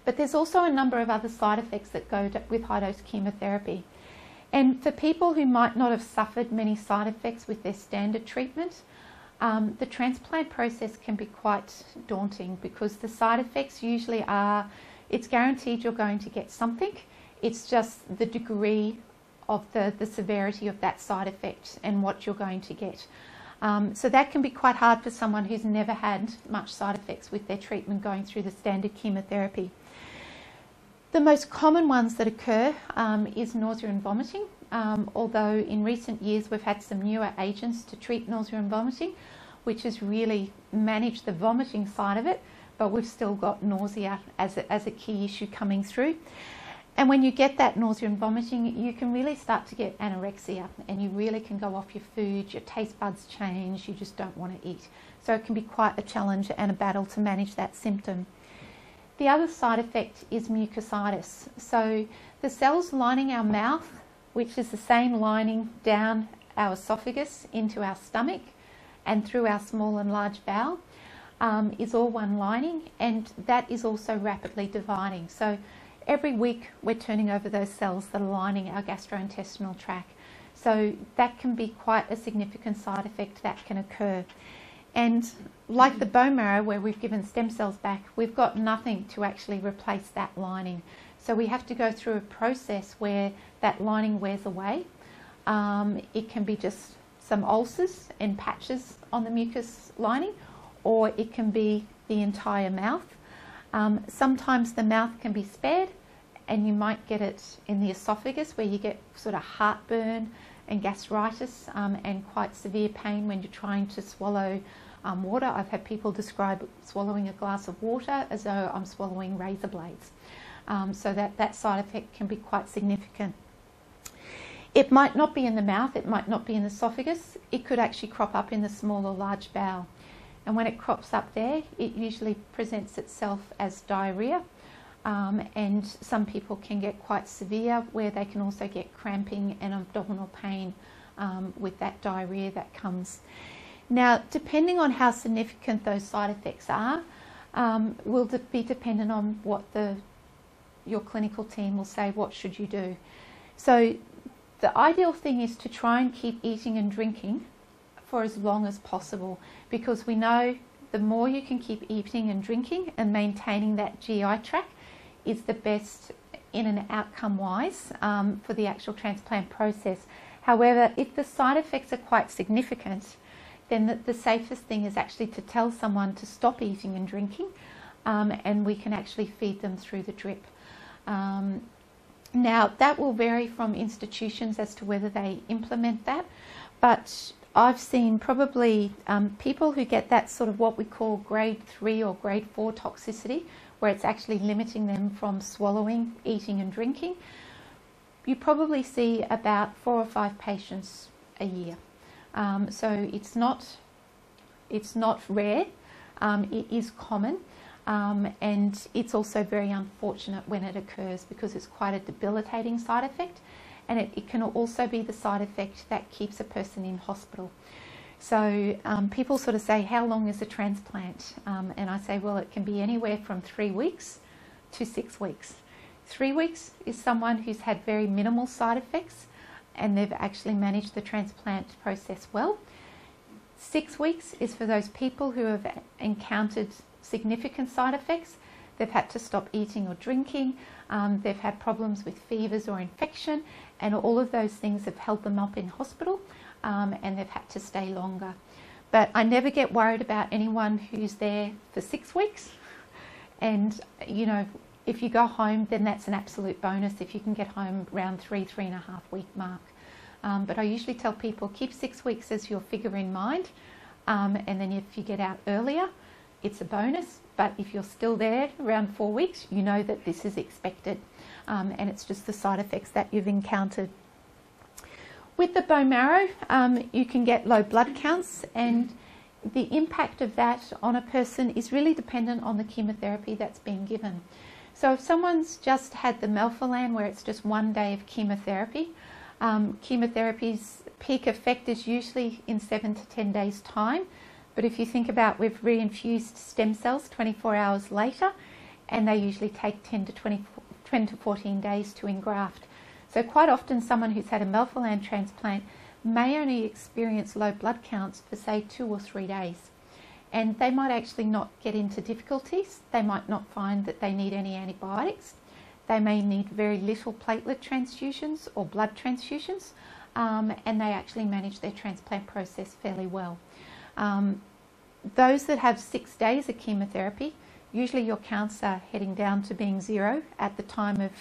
But there's also a number of other side effects that go with high-dose chemotherapy. And for people who might not have suffered many side effects with their standard treatment, the transplant process can be quite daunting, because the side effects usually are, it's guaranteed you're going to get something. It's just the degree of the severity of that side effect and what you're going to get. So that can be quite hard for someone who's never had much side effects with their treatment going through the standard chemotherapy. The most common ones that occur is nausea and vomiting, although in recent years we've had some newer agents to treat nausea and vomiting, which has really managed the vomiting side of it, but we've still got nausea as a key issue coming through. And when you get that nausea and vomiting, you can really start to get anorexia, and you really can go off your food, your taste buds change, you just don't want to eat. So it can be quite a challenge and a battle to manage that symptom. The other side effect is mucositis. So the cells lining our mouth, which is the same lining down our esophagus into our stomach and through our small and large bowel, is all one lining, and that is also rapidly dividing. So every week we're turning over those cells that are lining our gastrointestinal tract. So that can be quite a significant side effect that can occur. And like the bone marrow, where we've given stem cells back, we've got nothing to actually replace that lining. So we have to go through a process where that lining wears away. It can be just some ulcers and patches on the mucous lining, or it can be the entire mouth. Sometimes the mouth can be spared, and you might get it in the esophagus, where you get sort of heartburn and gastritis and quite severe pain when you're trying to swallow water. I've had people describe swallowing a glass of water as though I'm swallowing razor blades. So that side effect can be quite significant. It might not be in the mouth, it might not be in the esophagus, it could actually crop up in the small or large bowel. And when it crops up there, it usually presents itself as diarrhea. And some people can get quite severe, where they can also get cramping and abdominal pain with that diarrhea that comes. Now, depending on how significant those side effects are, will be dependent on what your clinical team will say, what should you do. So the ideal thing is to try and keep eating and drinking for as long as possible, because we know the more you can keep eating and drinking and maintaining that GI tract is the best in an outcome wise for the actual transplant process. However, if the side effects are quite significant, then the safest thing is actually to tell someone to stop eating and drinking, and we can actually feed them through the drip. Now, that will vary from institutions as to whether they implement that, but I've seen probably people who get that sort of what we call grade 3 or grade 4 toxicity, where it's actually limiting them from swallowing, eating and drinking. You probably see about 4 or 5 patients a year. So it's not rare, it is common, and it's also very unfortunate when it occurs, because it's quite a debilitating side effect, and it can also be the side effect that keeps a person in hospital. So people sort of say, how long is a transplant? And I say, well, it can be anywhere from 3 weeks to 6 weeks. 3 weeks is someone who's had very minimal side effects and they've actually managed the transplant process well. 6 weeks is for those people who have encountered significant side effects. They've had to stop eating or drinking, they've had problems with fevers or infection, and all of those things have held them up in hospital, and they've had to stay longer. But I never get worried about anyone who's there for 6 weeks. And, you know, if you go home, then that's an absolute bonus if you can get home around 3.5 week mark. But I usually tell people, keep 6 weeks as your figure in mind, and then if you get out earlier, it's a bonus. But if you're still there around 4 weeks, you know that this is expected, and it's just the side effects that you've encountered. With the bone marrow, you can get low blood counts, and the impact of that on a person is really dependent on the chemotherapy that's being given. So if someone's just had the melphalan, where it's just 1 day of chemotherapy, chemotherapy's peak effect is usually in 7 to 10 days' time. But if you think about, we've reinfused stem cells 24 hours later, and they usually take 10 to 14 days to engraft. So quite often someone who's had a melphalan transplant may only experience low blood counts for say 2 or 3 days. And they might actually not get into difficulties. They might not find that they need any antibiotics. They may need very little platelet transfusions or blood transfusions, and they actually manage their transplant process fairly well. Those that have 6 days of chemotherapy, usually your counts are heading down to being 0 at the time of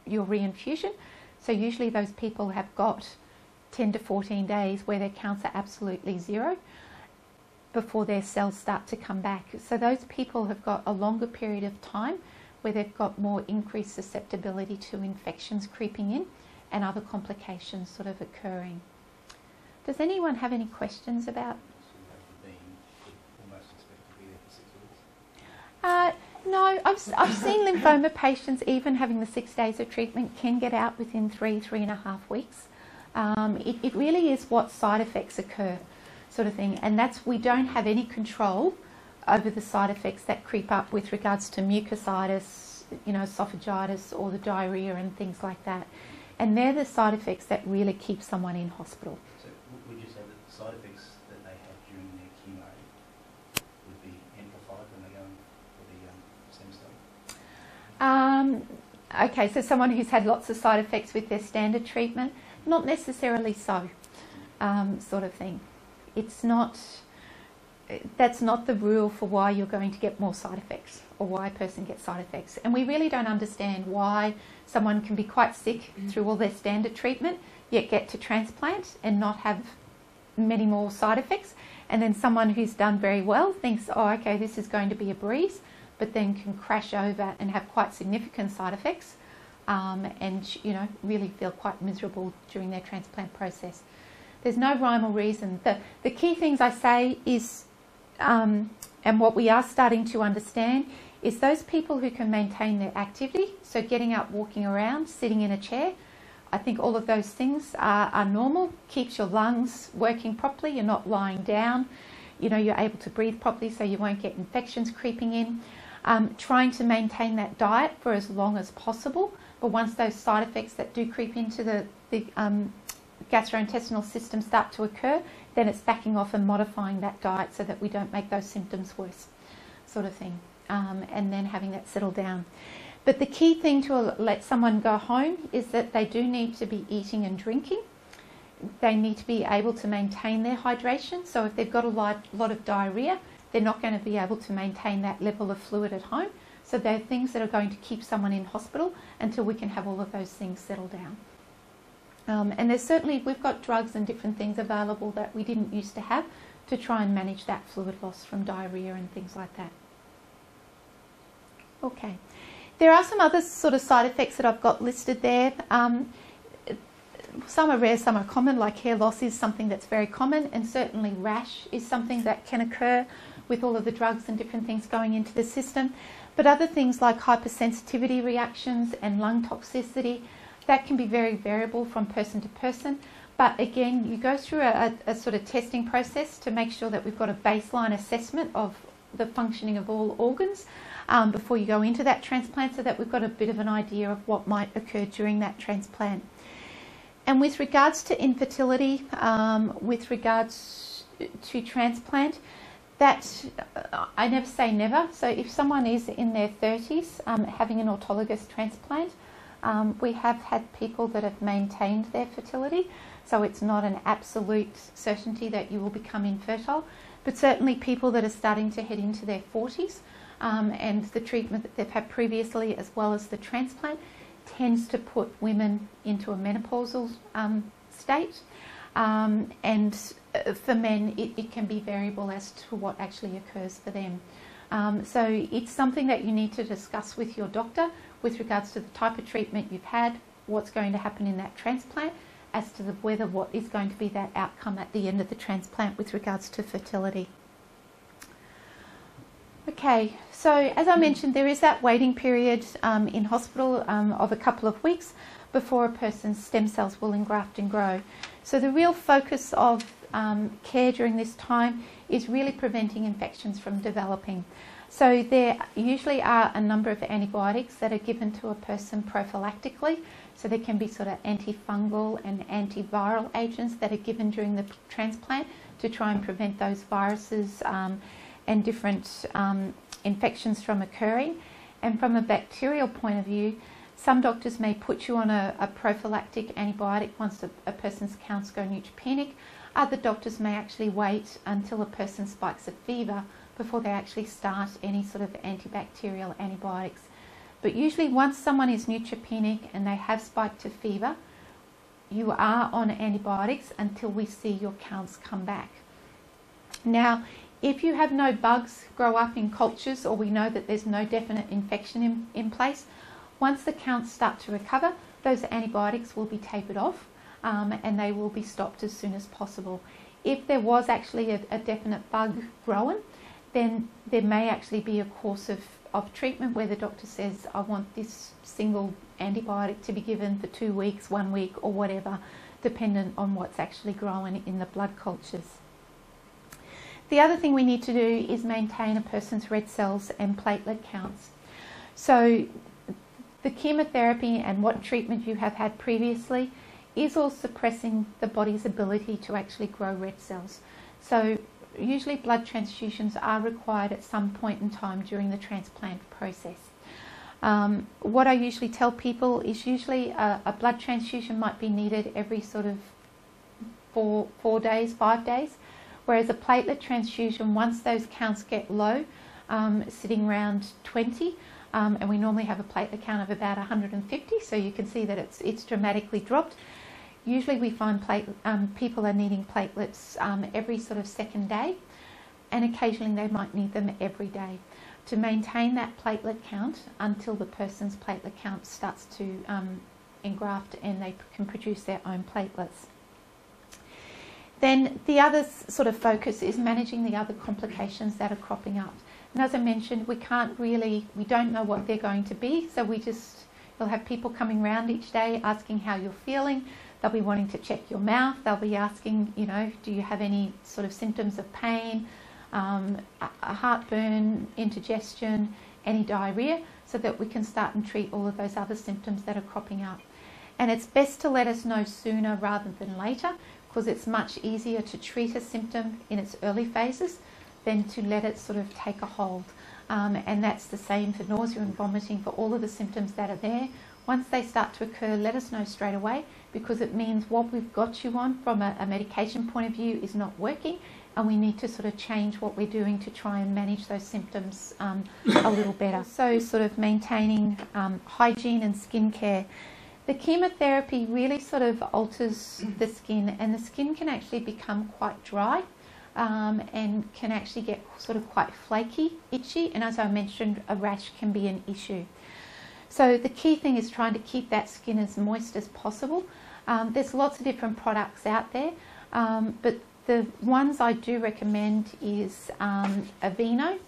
your reinfusion. So usually those people have got 10 to 14 days where their counts are absolutely 0 before their cells start to come back. So those people have got a longer period of time where they've got more increased susceptibility to infections creeping in and other complications sort of occurring. Does anyone have any questions about? No, I've seen lymphoma patients, even having the 6 days of treatment, can get out within 3.5 weeks. It really is what side effects occur, sort of thing, and that's, we don't have any control over the side effects that creep up with regards to mucositis, esophagitis, or the diarrhea and things like that. And they're the side effects that really keep someone in hospital. So would you say that the side effects that they have during their chemo would be amplified when they go for the stem cell? Okay, so someone who's had lots of side effects with their standard treatment, not necessarily so, sort of thing. It's not, that's not the rule for why you're going to get more side effects or why a person gets side effects. And we really don't understand why someone can be quite sick through all their standard treatment, yet get to transplant and not have many more side effects. And then someone who's done very well thinks, oh, okay, this is going to be a breeze, but then can crash over and have quite significant side effects, and really feel quite miserable during their transplant process. There's no rhyme or reason. The key things I say is, and what we are starting to understand, is those people who can maintain their activity, so getting up, walking around, sitting in a chair, I think all of those things are normal, keeps your lungs working properly, you're not lying down, you're able to breathe properly so you won't get infections creeping in. Trying to maintain that diet for as long as possible, but once those side effects that do creep into the gastrointestinal system start to occur, then it's backing off and modifying that diet so that we don't make those symptoms worse, sort of thing, and then having that settle down. But the key thing to let someone go home is that they do need to be eating and drinking. They need to be able to maintain their hydration. So if they've got a lot of diarrhea, they're not going to be able to maintain that level of fluid at home. So they're things that are going to keep someone in hospital until we can have all of those things settle down. And there's certainly, we've got drugs and different things available that we didn't used to have to try and manage that fluid loss from diarrhea and things like that. Okay. There are some other sort of side effects that I've got listed there. Some are rare, some are common, like hair loss is something that's very common, and certainly rash is something that can occur with all of the drugs and different things going into the system. But other things like hypersensitivity reactions and lung toxicity, that can be very variable from person to person. But again, you go through a sort of testing process to make sure that we've got a baseline assessment of the functioning of all organs before you go into that transplant, so that we've got a bit of an idea of what might occur during that transplant. And with regards to infertility, with regards to transplant, that I never say never. So if someone is in their 30s having an autologous transplant, we have had people that have maintained their fertility. So it's not an absolute certainty that you will become infertile, but certainly people that are starting to head into their 40s and the treatment that they've had previously, as well as the transplant, tends to put women into a menopausal state. And for men, it can be variable as to what actually occurs for them. So it's something that you need to discuss with your doctor with regards to the type of treatment you've had, what's going to happen in that transplant, as to whether what is going to be that outcome at the end of the transplant with regards to fertility. Okay, so as I mentioned, there is that waiting period in hospital of a couple of weeks before a person's stem cells will engraft and grow. So the real focus of care during this time is really preventing infections from developing. So there usually are a number of antibiotics that are given to a person prophylactically. So there can be sort of antifungal and antiviral agents that are given during the transplant to try and prevent those viruses and different infections from occurring. And from a bacterial point of view, some doctors may put you on a prophylactic antibiotic once a person's counts go neutropenic. Other doctors may actually wait until a person spikes a fever before they actually start any sort of antibacterial antibiotics. But usually once someone is neutropenic and they have spiked a fever, you are on antibiotics until we see your counts come back. Now, if you have no bugs grow up in cultures, or we know that there's no definite infection in place, once the counts start to recover, those antibiotics will be tapered off and they will be stopped as soon as possible. If there was actually a definite bug growing, then there may actually be a course of treatment where the doctor says, I want this single antibiotic to be given for 2 weeks, 1 week, or whatever, dependent on what's actually growing in the blood cultures. The other thing we need to do is maintain a person's red cells and platelet counts. So the chemotherapy and what treatment you have had previously is all suppressing the body's ability to actually grow red cells. So usually blood transfusions are required at some point in time during the transplant process. What I usually tell people is usually a blood transfusion might be needed every sort of 4 days, 5 days, whereas a platelet transfusion, once those counts get low, sitting around 20, and we normally have a platelet count of about 150, so you can see that it's dramatically dropped. Usually we find people are needing platelets every sort of second day, and occasionally they might need them every day to maintain that platelet count until the person's platelet count starts to engraft and they can produce their own platelets. Then the other sort of focus is managing the other complications that are cropping up. And as I mentioned, we don't know what they're going to be, so we'll have people coming around each day asking how you're feeling. They'll be wanting to check your mouth. They'll be asking, do you have any sort of symptoms of pain, a heartburn, indigestion, any diarrhea, so that we can start and treat all of those other symptoms that are cropping up. And it's best to let us know sooner rather than later, because it's much easier to treat a symptom in its early phases than to let it sort of take a hold. And that's the same for nausea and vomiting, for all of the symptoms that are there. Once they start to occur, let us know straight away, because it means what we've got you on from a medication point of view is not working, and we need to sort of change what we're doing to try and manage those symptoms a little better. So sort of maintaining hygiene and skincare. The chemotherapy really sort of alters the skin, and the skin can actually become quite dry and can actually get sort of quite flaky, itchy, and as I mentioned, a rash can be an issue. So the key thing is trying to keep that skin as moist as possible. There's lots of different products out there, but the ones I do recommend is Aveeno,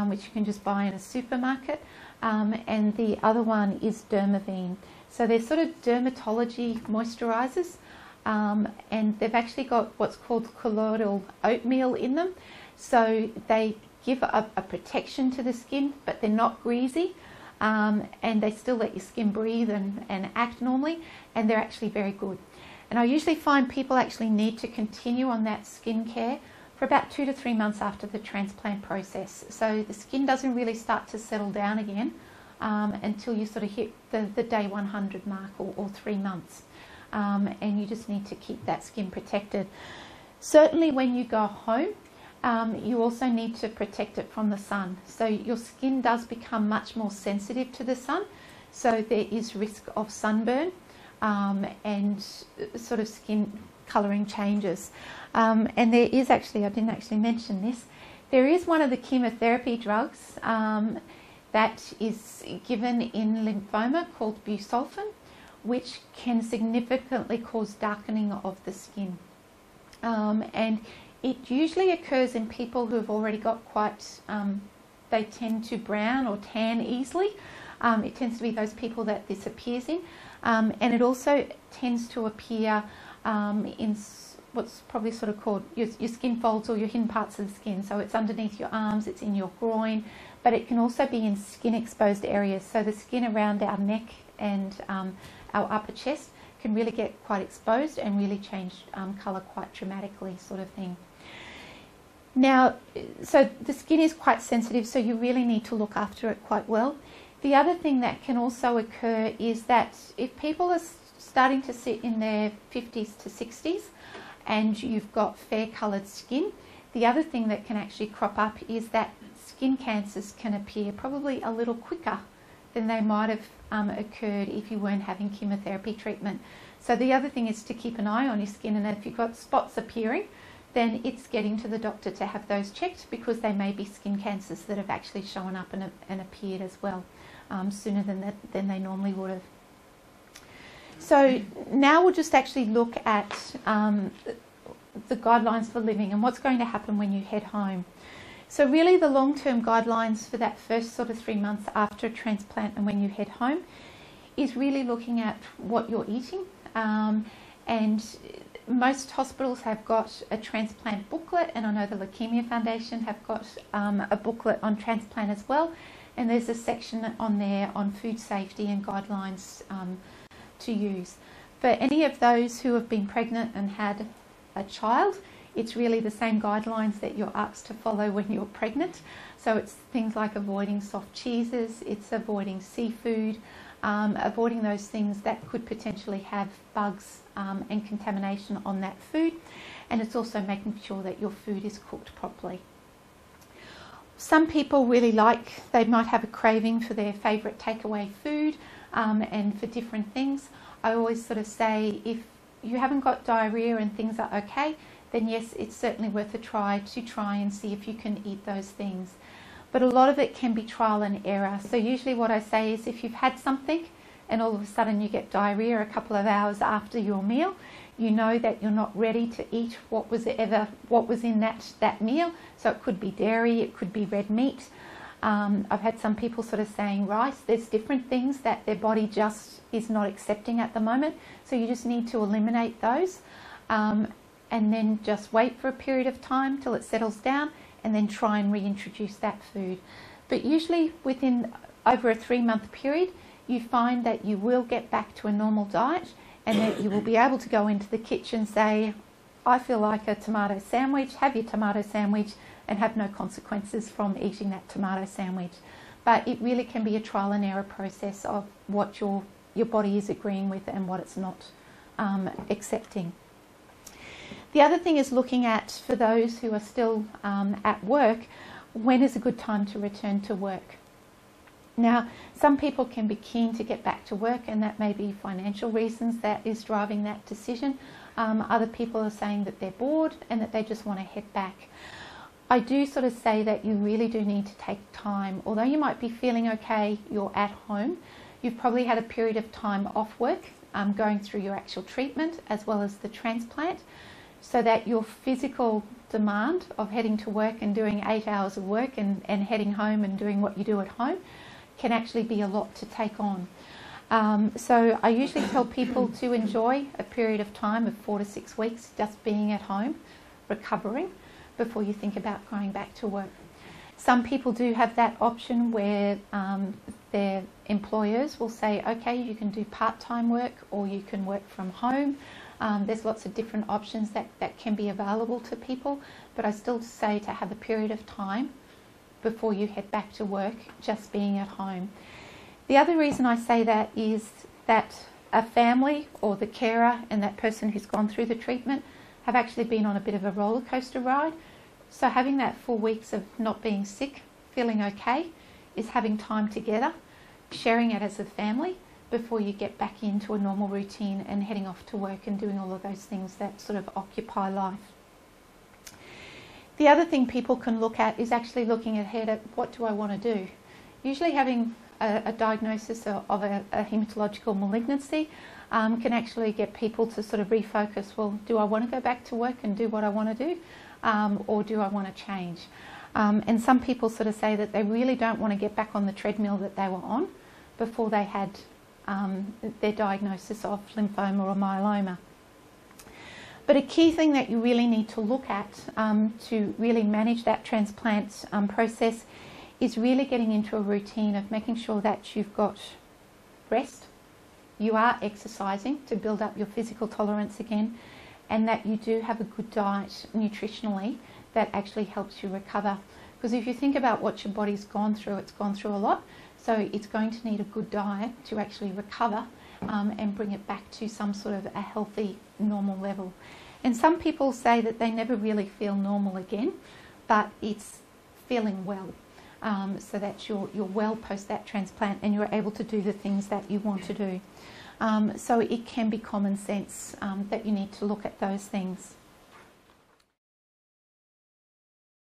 which you can just buy in a supermarket, and the other one is Dermaveen. So they're sort of dermatology moisturizers, and they've actually got what's called colloidal oatmeal in them. So they give a protection to the skin, but they're not greasy, and they still let your skin breathe and act normally, and they're actually very good. And I usually find people actually need to continue on that skincare for about 2 to 3 months after the transplant process. So the skin doesn't really start to settle down again until you sort of hit the day 100 mark or 3 months. And you just need to keep that skin protected. Certainly when you go home, you also need to protect it from the sun. So your skin does become much more sensitive to the sun. So there is risk of sunburn and sort of skin colouring changes. And there is actually, I didn't actually mention this, there is one of the chemotherapy drugs that is given in lymphoma called busulfan, which can significantly cause darkening of the skin. And it usually occurs in people who have already got quite, they tend to brown or tan easily. It tends to be those people that this appears in. And it also tends to appear in what's probably sort of called your skin folds or your hidden parts of the skin. So it's underneath your arms, it's in your groin, but it can also be in skin exposed areas. So the skin around our neck and our upper chest can really get quite exposed and really change colour quite dramatically, sort of thing. Now, so the skin is quite sensitive, so you really need to look after it quite well. The other thing that can also occur is that if people are starting to sit in their 50s to 60s and you've got fair coloured skin, the other thing that can actually crop up is that skin cancers can appear probably a little quicker than they might have occurred if you weren't having chemotherapy treatment. So the other thing is to keep an eye on your skin, and if you've got spots appearing, then it's getting to the doctor to have those checked, because they may be skin cancers that have actually shown up and appeared as well sooner than they normally would have. So now we'll just actually look at the guidelines for living and what's going to happen when you head home. So really the long-term guidelines for that first sort of 3 months after a transplant and when you head home is really looking at what you're eating. And most hospitals have got a transplant booklet, and I know the Leukaemia Foundation have got a booklet on transplant as well. And there's a section on there on food safety and guidelines to use. For any of those who have been pregnant and had a child, it's really the same guidelines that you're asked to follow when you're pregnant. So it's things like avoiding soft cheeses, it's avoiding seafood, avoiding those things that could potentially have bugs and contamination on that food. And it's also making sure that your food is cooked properly. Some people really they might have a craving for their favourite takeaway food and for different things. I always sort of say, if you haven't got diarrhea and things are okay, then yes, it's certainly worth a try and see if you can eat those things. But a lot of it can be trial and error. So usually what I say is, if you've had something and all of a sudden you get diarrhea a couple of hours after your meal, you know that you're not ready to eat what was in that meal. So it could be dairy, it could be red meat. I've had some people sort of saying rice. There's different things that their body just is not accepting at the moment. So you just need to eliminate those and then just wait for a period of time till it settles down, and then try and reintroduce that food. But usually within over a 3-month period, you find that you will get back to a normal diet, and that you will be able to go into the kitchen, say, I feel like a tomato sandwich, have your tomato sandwich, and have no consequences from eating that tomato sandwich. But it really can be a trial and error process of what your body is agreeing with and what it's not accepting. The other thing is looking at, for those who are still at work, when is a good time to return to work? Now, some people can be keen to get back to work, and that may be financial reasons that is driving that decision. Other people are saying that they're bored and that they just want to head back. I do sort of say that you really do need to take time. Although you might be feeling okay, you're at home, you've probably had a period of time off work, going through your actual treatment as well as the transplant, so that your physical demand of heading to work and doing 8 hours of work and heading home and doing what you do at home can actually be a lot to take on. So I usually tell people to enjoy a period of time of 4 to 6 weeks just being at home, recovering, before you think about going back to work. Some people do have that option where their employers will say, okay, you can do part-time work or you can work from home. There's lots of different options that can be available to people, but I still say to have a period of time before you head back to work, just being at home. The other reason I say that is that a family or the carer and that person who's gone through the treatment have actually been on a bit of a roller coaster ride. So having that 4 weeks of not being sick, feeling okay, is having time together, sharing it as a family before you get back into a normal routine and heading off to work and doing all of those things that sort of occupy life. The other thing people can look at is actually looking ahead at, what do I want to do? Usually having a diagnosis of a hematological malignancy can actually get people to sort of refocus, well, do I want to go back to work and do what I want to do, or do I want to change? And some people sort of say that they really don't want to get back on the treadmill that they were on before they had their diagnosis of lymphoma or myeloma. But a key thing that you really need to look at to really manage that transplant process is really getting into a routine of making sure that you've got rest, you are exercising to build up your physical tolerance again, and that you do have a good diet nutritionally that actually helps you recover. Because if you think about what your body's gone through, it's gone through a lot, so it's going to need a good diet to actually recover and bring it back to some sort of a healthy, normal level. And some people say that they never really feel normal again, but it's feeling well. So that you're well post that transplant and you're able to do the things that you want to do. So it can be common sense that you need to look at those things.